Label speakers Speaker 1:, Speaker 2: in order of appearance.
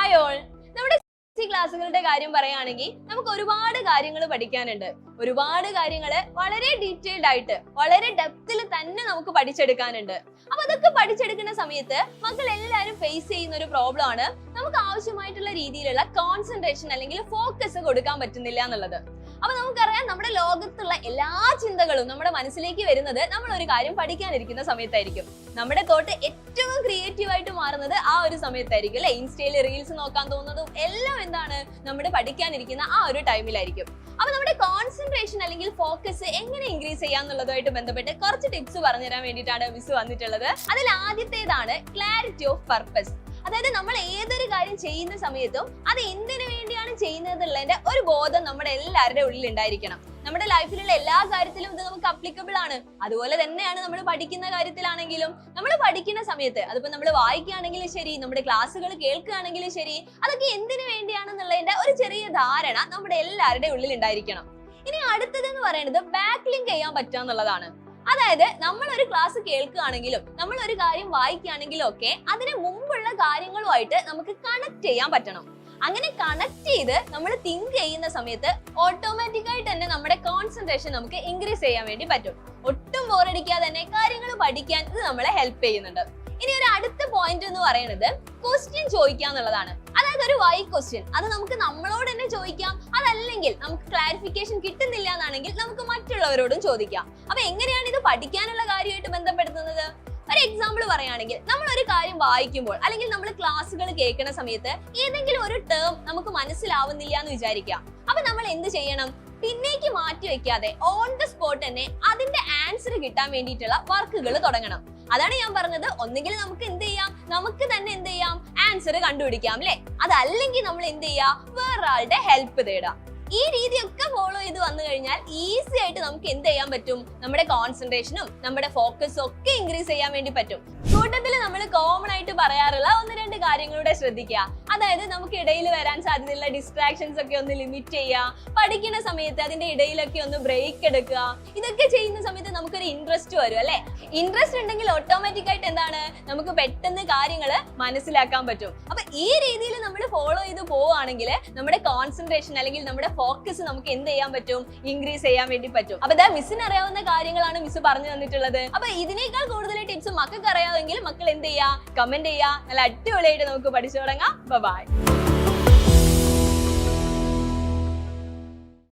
Speaker 1: Hi all. നമ്മുടെ ക്ലാസ്സുകളുടെ കാര്യം പറയുകയാണെങ്കിൽ നമുക്ക് ഒരുപാട് കാര്യങ്ങൾ പഠിക്കാനുണ്ട്. ഒരുപാട് കാര്യങ്ങൾ വളരെ ഡീറ്റെയിൽഡ് ആയിട്ട് വളരെ ഡെപ്തിൽ തന്നെ നമുക്ക് പഠിച്ചെടുക്കാനുണ്ട്. അപ്പൊ അതൊക്കെ പഠിച്ചെടുക്കുന്ന സമയത്ത് മക്കൾ എല്ലാവരും ഫേസ് ചെയ്യുന്ന ഒരു പ്രോബ്ലം ആണ് നമുക്ക് ആവശ്യമായിട്ടുള്ള രീതിയിലുള്ള കോൺസെൻട്രേഷൻ അല്ലെങ്കിൽ ഫോക്കസ് കൊടുക്കാൻ പറ്റുന്നില്ല എന്നുള്ളത്. അപ്പൊ നമുക്കറിയാം, നമ്മുടെ ലോകത്തുള്ള എല്ലാ ചിന്തകളും നമ്മുടെ മനസ്സിലേക്ക് വരുന്നത് നമ്മൾ ഒരു കാര്യം പഠിക്കാനിരിക്കുന്ന സമയത്തായിരിക്കും. നമ്മുടെ തോട്ട് ഏറ്റവും ക്രിയേറ്റീവ് ആയിട്ട് മാറുന്നത് ആ ഒരു സമയത്തായിരിക്കും അല്ലെ. ഇൻസ്റ്റയിൽ റീൽസ് നോക്കാൻ തോന്നുന്നതും എല്ലാം എന്താണ് നമ്മുടെ പഠിക്കാനിരിക്കുന്ന ആ ഒരു ടൈമിലായിരിക്കും. അപ്പൊ നമ്മുടെ കോൺസെൻട്രേഷൻ അല്ലെങ്കിൽ ഫോക്കസ് എങ്ങനെ ഇൻക്രീസ് ചെയ്യാന്നുള്ളതുമായിട്ട് ബന്ധപ്പെട്ട് കുറച്ച് ടിപ്സ് പറഞ്ഞുതരാൻ വേണ്ടിയിട്ടാണ് മിസ് വന്നിട്ടുള്ളത്. അതിൽ ആദ്യത്തേതാണ് ക്ലാരിറ്റി ഓഫ് പർപ്പസ്. അതായത് നമ്മൾ ഏതൊരു കാര്യം ചെയ്യുന്ന സമയത്തും അത് എന്തിനു വേണ്ടിയാണ് ചെയ്യുന്നത് എന്നുള്ളതിന്റെ ഒരു ബോധം നമ്മുടെ എല്ലാവരുടെ ഉള്ളിൽ ഉണ്ടായിരിക്കണം. നമ്മുടെ ലൈഫിലുള്ള എല്ലാ കാര്യത്തിലും ഇത് നമുക്ക് അപ്ലിക്കബിൾ ആണ്. അതുപോലെ തന്നെയാണ് നമ്മൾ പഠിക്കുന്ന കാര്യത്തിലാണെങ്കിലും. നമ്മൾ പഠിക്കുന്ന സമയത്ത് അതിപ്പോ നമ്മൾ വായിക്കുകയാണെങ്കിലും ശരി, നമ്മുടെ ക്ലാസ്സുകൾ കേൾക്കുകയാണെങ്കിലും ശരി, അതൊക്കെ എന്തിനു വേണ്ടിയാണെന്നുള്ളതിന്റെ ഒരു ചെറിയ ധാരണ നമ്മുടെ എല്ലാവരുടെ ഉള്ളിൽ ഉണ്ടായിരിക്കണം. ഇനി അടുത്തതെന്ന് പറയുന്നത് ബാക്ക് ലിങ്ക് ചെയ്യാൻ പറ്റുക എന്നുള്ളതാണ്. അതായത് നമ്മൾ ഒരു ക്ലാസ് കേൾക്കുകയാണെങ്കിലും നമ്മൾ ഒരു കാര്യം വായിക്കുകയാണെങ്കിലും ഒക്കെ അതിന് മുമ്പുള്ള കാര്യങ്ങളുമായിട്ട് നമുക്ക് കണക്ട് ചെയ്യാൻ പറ്റണം. അങ്ങനെ കണക്ട് ചെയ്ത് നമ്മൾ തിങ്ക് ചെയ്യുന്ന സമയത്ത് ഓട്ടോമാറ്റിക് ആയിട്ട് തന്നെ നമ്മുടെ കോൺസെൻട്രേഷൻ നമുക്ക് ഇൻക്രീസ് ചെയ്യാൻ വേണ്ടി പറ്റും. ഒട്ടും ബോറടിക്കാതെ തന്നെ കാര്യങ്ങൾ പഠിക്കാൻ ഇത് നമ്മളെ ഹെൽപ്പ് ചെയ്യുന്നുണ്ട്. ഇനി ഒരു അടുത്ത പോയിന്റ് എന്ന് പറയുന്നത് ക്വസ്റ്റ്യൻ ചോദിക്കുക എന്നുള്ളതാണ്. അതായത് ഒരു വൈ ക്വസ്റ്റ്യൻ അത് നമുക്ക് നമ്മളോട് തന്നെ ചോദിക്കാം. അതല്ലെങ്കിൽ നമുക്ക് ക്ലാരിഫിക്കേഷൻ കിട്ടുന്നില്ല എന്നാണെങ്കിൽ നമുക്ക് മറ്റുള്ളവരോടും ചോദിക്കാം. അപ്പൊ എങ്ങനെയാണ് ഇത് പഠിക്കാനുള്ള കാര്യമായിട്ട് ബന്ധപ്പെടുത്തുന്നത്? ഒരു എക്സാമ്പിൾ പറയുകയാണെങ്കിൽ, നമ്മൾ ഒരു കാര്യം വായിക്കുമ്പോൾ അല്ലെങ്കിൽ നമ്മൾ ക്ലാസ്സുകൾ കേൾക്കുന്ന സമയത്ത് ഏതെങ്കിലും ഒരു ടേം നമുക്ക് മനസ്സിലാവുന്നില്ല എന്ന് വിചാരിക്കാം. അപ്പൊ നമ്മൾ എന്ത് ചെയ്യണം? പിന്നേക്ക് മാറ്റി വെക്കാതെ ഓൺ ദ സ്പോട്ട് തന്നെ അതിന്റെ ആൻസർ കിട്ടാൻ വേണ്ടിയിട്ടുള്ള വർക്കുകൾ തുടങ്ങണം. അതാണ് ഞാൻ പറഞ്ഞത്, ഒന്നുകിൽ നമുക്ക് എന്ത് ചെയ്യാം, നമുക്ക് തന്നെ എന്ത് ചെയ്യാം, ആൻസർ കണ്ടുപിടിക്കാം അല്ലെ. അതല്ലെങ്കിൽ നമ്മൾ എന്ത് ചെയ്യാം, വേറൊരാളുടെ ഹെൽപ്പ് തേടാം. ഈ രീതിയൊക്കെ ഫോളോ ചെയ്ത് വന്നു കഴിഞ്ഞാൽ ഈസി ആയിട്ട് നമുക്ക് എന്ത് ചെയ്യാൻ പറ്റും, നമ്മുടെ കോൺസെൻട്രേഷനും നമ്മുടെ ഫോക്കസും ഒക്കെ ഇൻക്രീസ് ചെയ്യാൻ വേണ്ടി പറ്റും. കൂട്ടത്തിൽ നമ്മൾ കോമൺ ആയിട്ട് പറയാറുള്ള 1-2 കാര്യങ്ങളുടെ ശ്രദ്ധിക്കുക. അതായത് നമുക്ക് ഇടയിൽ വരാൻ സാധ്യതയുള്ള ഡിസ്ട്രാക്ഷൻസ് ഒക്കെ ഒന്ന് ലിമിറ്റ് ചെയ്യുക. പഠിക്കുന്ന സമയത്ത് അതിന്റെ ഇടയിലൊക്കെ ഒന്ന് ബ്രേക്ക് എടുക്കുക. ഇതൊക്കെ ചെയ്യുന്ന സമയത്ത് നമുക്കൊരു ഇൻട്രസ്റ്റ് വരും അല്ലെ. ഇൻട്രസ്റ്റ് ഉണ്ടെങ്കിൽ ഓട്ടോമാറ്റിക് ആയിട്ട് എന്താണ്, നമുക്ക് പെട്ടെന്ന് കാര്യങ്ങൾ മനസ്സിലാക്കാൻ പറ്റും. അപ്പൊ ഈ രീതിയിൽ നമ്മൾ ഫോളോ ചെയ്ത് പോവുകയാണെങ്കിൽ നമ്മുടെ കോൺസെൻട്രേഷൻ അല്ലെങ്കിൽ നമ്മുടെ ഫോക്കസ് നമുക്ക് എന്ത് ചെയ്യാൻ പറ്റും, ഇൻക്രീസ് ചെയ്യാൻ വേണ്ടി പറ്റും. അപ്പൊ ഇതാ മിസ്സിന് അറിയാവുന്ന കാര്യങ്ങളാണ് മിസ് പറഞ്ഞു തന്നിട്ടുള്ളത്. അപ്പൊ ഇതിനേക്കാൾ കൂടുതൽ ടിപ്സ് മക്കൾക്ക് അറിയാമെങ്കിൽ മക്കൾ എന്ത് ചെയ്യുക, കമന്റ് ചെയ്യുക. നല്ല അടിപൊളിയായിട്ട് നമുക്ക് പഠിച്ചു തുടങ്ങാം. ബൈ.